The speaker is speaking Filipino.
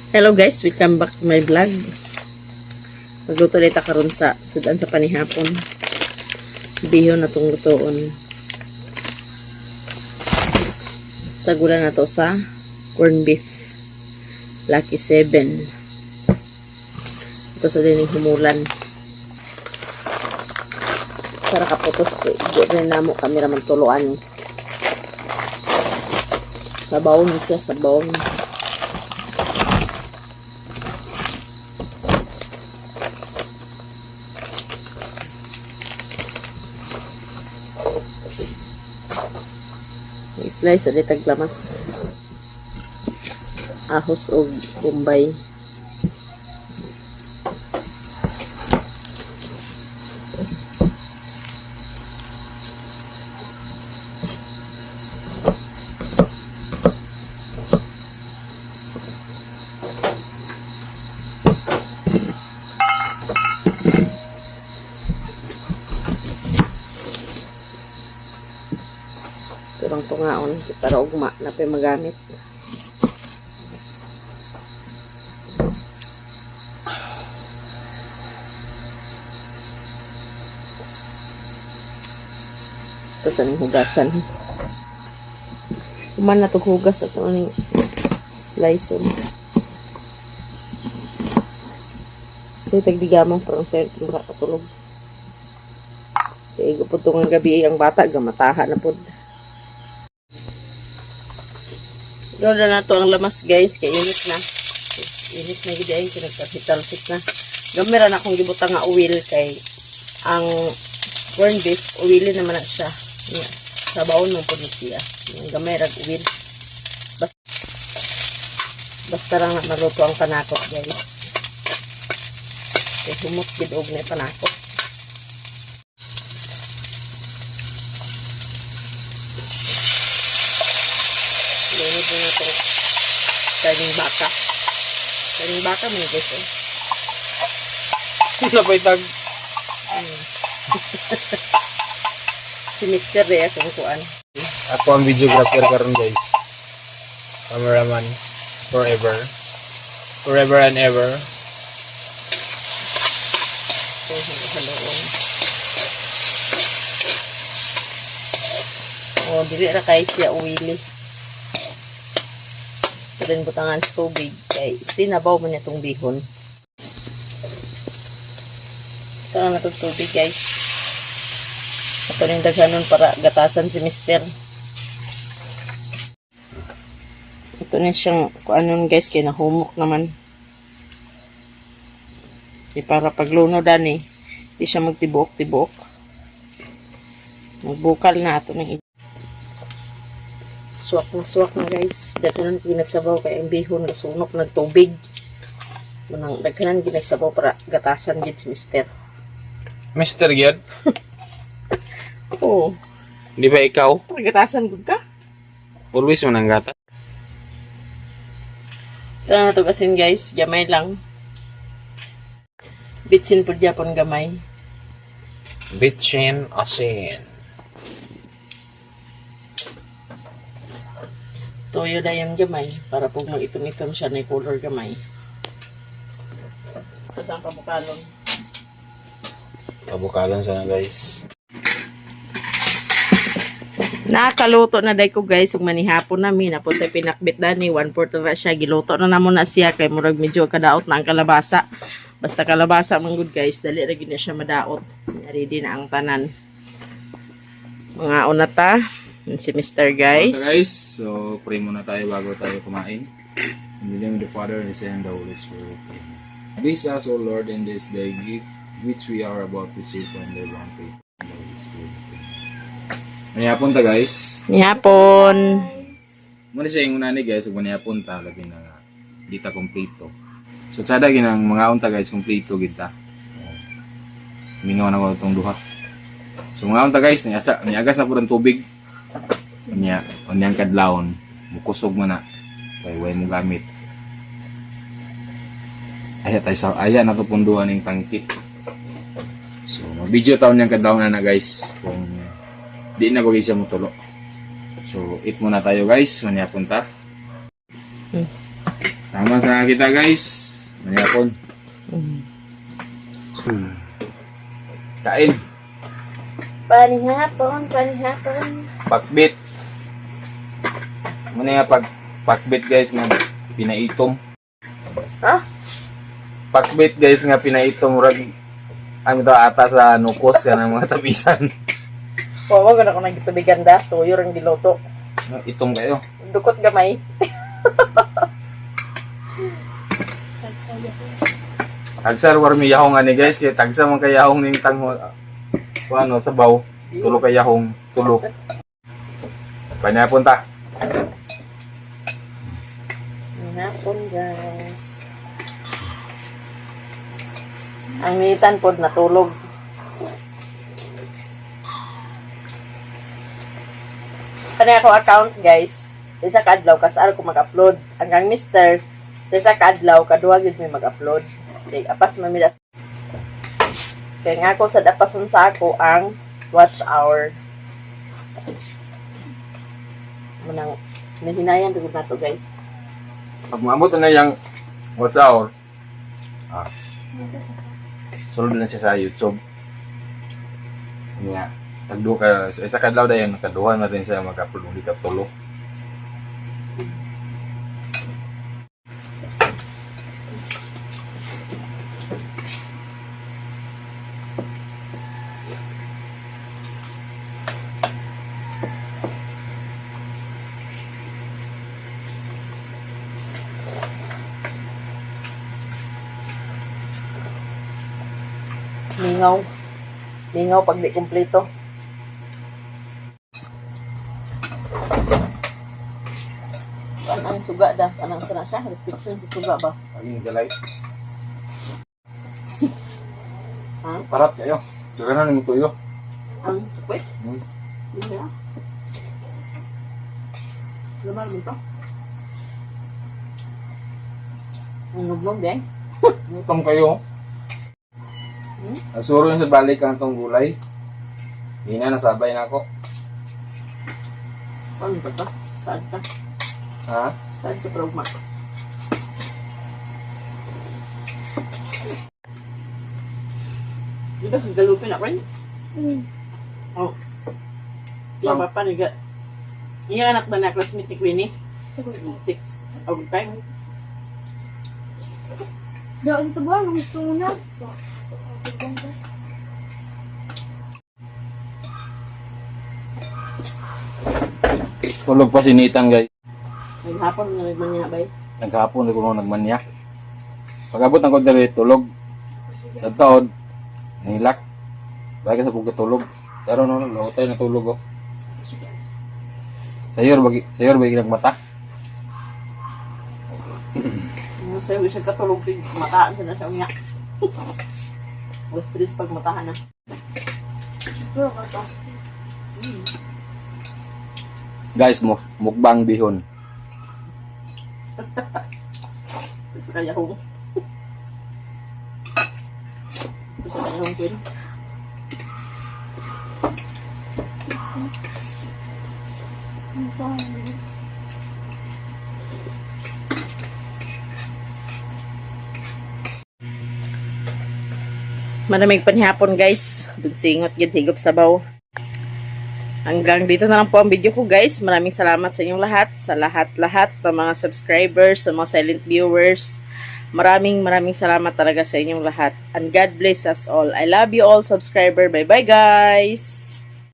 Hello guys, welcome back to my vlog. Magluto ulit karon sa sudan sa panihapon. Bihon na tong lutoon. Sagulan na to sa corn beef. Lucky 7. Ito sa dining humulan. Para kaputos ko. Ibu rin na mo kamera magtuluan. Sabaw niya siya, sabaw niya. Slice ulit taglamas. Ahos o bombay. Turang tungaon para ugma na pa magamit. Ito sa ning hugasan. Kuman na ito hugas at ito ning slice on. Kasi tagdigamang parang sa'yo ito makakatulog. Kaya gupod itong gabi ang bata gamataha na po. Doon na to ang lamas guys, kay init na. Init na gid ay kinagkapitalsit na. Gamera na akong gibutang nga oil kay ang corned beef, oily naman na siya. Sabaw mo po siya. Yung gamera oil. Basta lang maluto ang panakot guys. Kay humot gid og na panakot. Kaning baka. Kaning baka mo guys. Napaitag. Si Mr. Reyes ang kuan. Ako ang videographer karon guys. Cameraman forever. Forever and ever. Oh, dili ra kay siya oily. Rin butangan sa tubig kay sinabaw mo niya itong bihon. Ito na itong tubig guys. Ito rin daghanon para gatasan si Mister. Ito na siyang kuanon guys kay nahumok naman. Kaya para pagluno dani di siya magtibok-tibok. Magbukal na ito ng swak na guys. Daghanan ginagsabaw kay ang bihon nasunok ng tubig. Manang daghanan ginagsabaw para gatasan gid si Mister. Mr. Gyud, Oo. di ba ikaw? Para gatasan gud ka. Always man ang gata. Ito na ito kasin guys. Gamay lang. Bitsin po Japon gamay. Bitchin asin. Toyo na yung gamay para pag mag-itom-itom siya na color gamay. Tapos ang pabukalon. Kabukalan sana guys. Nakaluto na day ko guys. Ug manihapon namin. Napunta pinakbit na ni 1/4 na siya. Giluto na namon na siya. Kay murag medyo kadaot na ang kalabasa. Basta kalabasa man good guys. Dali ra gid na siya madaot. Ready na ang tanan. Mga unata. Si Mr. guys. Okay guys, so pray muna tayo bago tayo kumain. In the name of the Father, and the Son, and the Holy Spirit. Amen. Bless us, O Lord, in this day which we are about to see from the one faith and the Holy Spirit. Manihapon ta guys. Nihapon. Muna siya yung unani guys, kung manihapon ta, lagi na di ta kompleto. So sada ginang mga unta guys, kompleto kita. Mingaw na ko itong duha. So mga unta guys, niagas na po ng tubig. Unyang kadlawon, mukusog mo na. Kaya way mo gamit. Aya na ito punduan ng tangki. So, mag-video taon niyang kadlawon na guys. Kung di na ko siya mo tulo. So, eat muna tayo guys. Manya punta. Sama sa kita guys. Manihapon. Kain. Panihapon. Pakbit. Muna nga pakbit guys nga pinaitom. Ha? Pakbit guys nga pinaitom. Murag ang ito ata sa nukos ka ng mga tabisan. Wawa gana ko nagitubigan da. Tuyo ring giloto. Itom kayo. Dukot gamay. Tagsar war mi yahong ani guys kay tagsa man kay yahong ning tang ano sabaw. Tulo kay yahong tulo. Panihapon ta. Panihapon guys. Ang militan pod natulog. Kani ako account guys. Isa ka adlaw kasar ko mag-upload. Hanggang mister, isa ka adlaw kaduha gid mi mag-upload. Okay, apas mamilas. Kaya nga ako sa dapason sa ako ang watch hour. Manang nahinayan dugod na to guys. Pag maabot na yung watch hour. Sulod na siya sa YouTube. Nga. Tagdo ka isa kadlaw dayon kaduha na rin siya mag-upload di ka tulo. Mingaw. Mingaw pag di kumpleto. Ang suga da. Anong sana siya? Reflection sa suga ba? Aging galay. Ha? Parat kayo. Saka na nang tuyo. Ang wait. Hmm. Hindi na. Lumal mo to. Ang nublong din. Gutom kayo. Asuro yung sa balik ang tong gulay. Hindi na nasabay na ako. Ano ba to? Saan ka? Ha? Saan sa progma? Di ba galupin ako rin? Oh. Yung papa niga. Yung anak ba na classmate ni Queenie? 6. Oh, time. Doon ito ba? Gusto mo na? Tulog pa sinitan guys. Naghapon na naman niya ba? Naghapon ko nagmanya. Pag-abot ng konti tulog. Nagtaod. Nilak. Bagay sa pagkatulog. Pero no, lautay na tulog oh. Sayor bagi nagmata. Sa'yo, siya katulog din. Mataan siya na siya umiyak. O stress pag matahan na. Pero ka to. Guys, mukbang bihon. Sa kayahong. Sa kayahong ko yun. Maraming panihapon guys. Dugsingot gid higop sabaw. Hanggang dito na lang po ang video ko guys. Maraming salamat sa inyong lahat. Sa lahat-lahat ng mga subscribers, sa mga silent viewers. Maraming salamat talaga sa inyong lahat. And God bless us all. I love you all subscriber. Bye bye guys.